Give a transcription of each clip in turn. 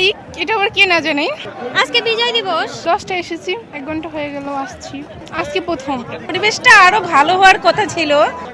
তারিখ, এটা আবার কে না জানে। আজকে বিজয় দিবস। 10টা এসেছি, 1 ঘন্টা হয়ে গেল আসছি। আজকে প্রথম। পরিবেশটা আরো ভালো হওয়ার কথা ছিল।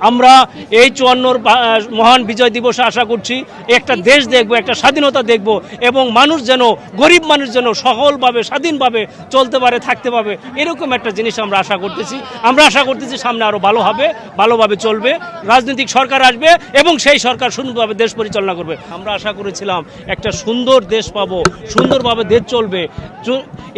আমরা এই 54 মহান বিজয় দিবসে আশা করছি একটা দেশ দেখব, একটা স্বাধীনতা দেখব এবং মানুষ যেন, গরিব মানুষ যেন সকলভাবে স্বাধীনভাবে চলতে পারে, থাকতে পারে, এরকম একটা জিনিস আমরা আশা করতেছি। আমরা আশা করতেছি সামনে আরো ভালো হবে, ভালোভাবে চলবে, রাজনৈতিক সরকার আসবে এবং সেই সরকার সুন্দরভাবে দেশ পরিচালনা করবে। আমরা আশা করেছিলাম একটা সুন্দর দেশ পাবো, সুন্দরভাবে দেশ চলবে।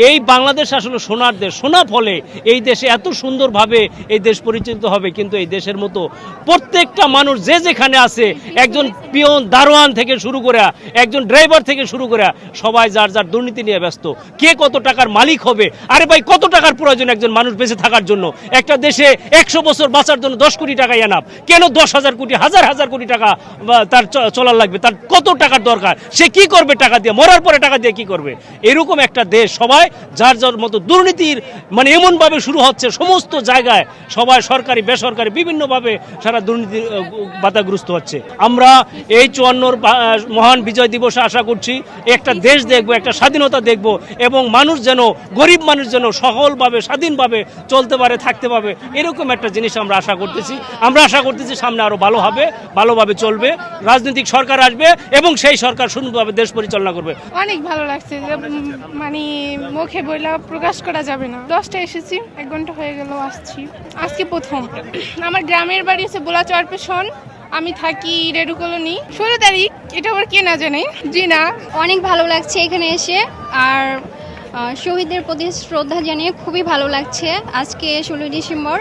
এই বাংলাদেশ আসলে সোনার দেশ, সোনা ফলে এই দেশে এত সুন্দরভাবে এই দেশ পরিচালিত হবে, কিন্তু এই দেশের মতো প্রত্যেকটা মানুষ যে যেখানে আছে, একজন পিয়ন দারোয়ান থেকে শুরু করে একজন ড্রাইভার থেকে শুরু করে সবাই যার যার দুর্নীতি নিয়ে ব্যস্ত। কে কত টাকার মালিক হবে? আরে ভাই, কত টাকার প্রয়োজন একজন মানুষ বেঁচে থাকার জন্য? একটা দেশে 100 বছর বাঁচার জন্য 10 কোটি টাকা এনাফ, কেন 10,000 কোটি, হাজার হাজার কোটি টাকা তার চলার লাগবে? তার কত টাকার দরকার? সে কি করবে টাকা দিয়ে? মরার পরে টাকা দিয়ে কি করবে? এরকম একটা দেশ, সবাই যার যার মতো দুর্নীতির মানে এমনভাবে শুরু হচ্ছে সমস্ত জায়গায়, সবাই সরকারি বেসরকারি বিভিন্নভাবে সারা দুর্নীতি বাধাগ্রস্ত হচ্ছে। আমরা এই 54 মহান বিজয় দিবসে আশা করছি একটা দেশ দেখব, একটা স্বাধীনতা দেখব এবং মানুষ যেন, গরিব মানুষ যেন সকলভাবে স্বাধীনভাবে চলতে পারে, থাকতে পারে, এরকম একটা জিনিস আমরা আশা করতেছি। আমরা আশা করতেছি সামনে আরো ভালো হবে, ভালোভাবে চলবে, রাজনৈতিক সরকার আসবে এবং সেই সরকার সুন্দরভাবে দেশ পরিচালনা করবে। অনেক ভালো লাগছে, মানে মুখে বইলা প্রকাশ করা যাবে না। 10টা এসেছি, 1 ঘন্টা হয়ে গেল আসছি। আজকে প্রথম। আমার গ্রামের বাড়ি হচ্ছে বোলা চরপেশন, আমি থাকি রেডু কলোনি। 16 তারিখ, এটা আবার কে না জানে। জি না, অনেক ভালো লাগছে এখানে এসে, আর শহীদদের প্রতি শ্রদ্ধা জানিয়ে খুবই ভালো লাগছে। আজকে 16 ডিসেম্বর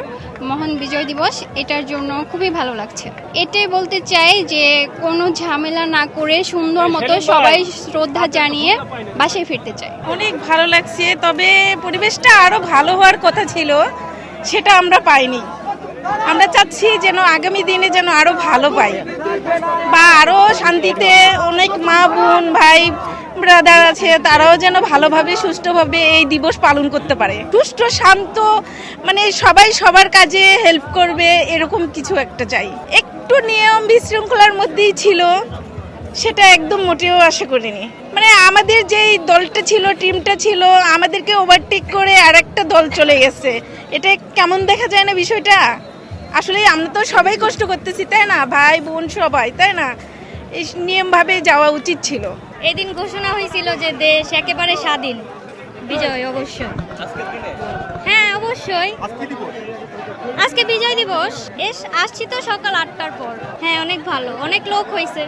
মহান বিজয় দিবস, এটার জন্য খুবই ভালো লাগছে। এটাই বলতে চাই যে কোনো ঝামেলা না করে সুন্দর মতো সবাই শ্রদ্ধা জানিয়ে বাসায় ফিরতে চাই। অনেক ভালো লাগছে, তবে পরিবেশটা আরো ভালো হওয়ার কথা ছিল, সেটা আমরা পাইনি। আমরা চাচ্ছি যেন আগামী দিনে যেন আরো ভালো পাই, বা আরো শান্তিতে অনেক মা বোন ভাই ব্রাদার আছে, তারাও যেন ভালোভাবে সুষ্ঠুভাবে এই দিবস পালন করতে পারে। সুষ্ঠু শান্ত, মানে সবাই সবার কাজে হেল্প করবে, এরকম কিছু একটা চাই। একটু নিয়ম বিশৃঙ্খলার মধ্যেই ছিল, সেটা একদম মোটেও আশা করিনি। মানে আমাদের যেই দলটা ছিল, টিমটা ছিল, আমাদেরকে ওভারটেক করে আরেকটা দল চলে গেছে। এটা কেমন দেখা যায় না বিষয়টা? আসলে আমরা তো সবাই কষ্ট করতেছি, তাই না? ভাই বোন সবাই, তাই না? এই নিয়মভাবে যাওয়া উচিত ছিল। এদিন ঘোষণা হয়েছিল যে দেশ একেবারে স্বাধীন। বিজয় অবশ্যই, হ্যাঁ অবশ্যই। আজকে বিজয় দিবস। আসছি তো সকাল 8টার পর। হ্যাঁ অনেক ভালো, অনেক লোক হয়েছে।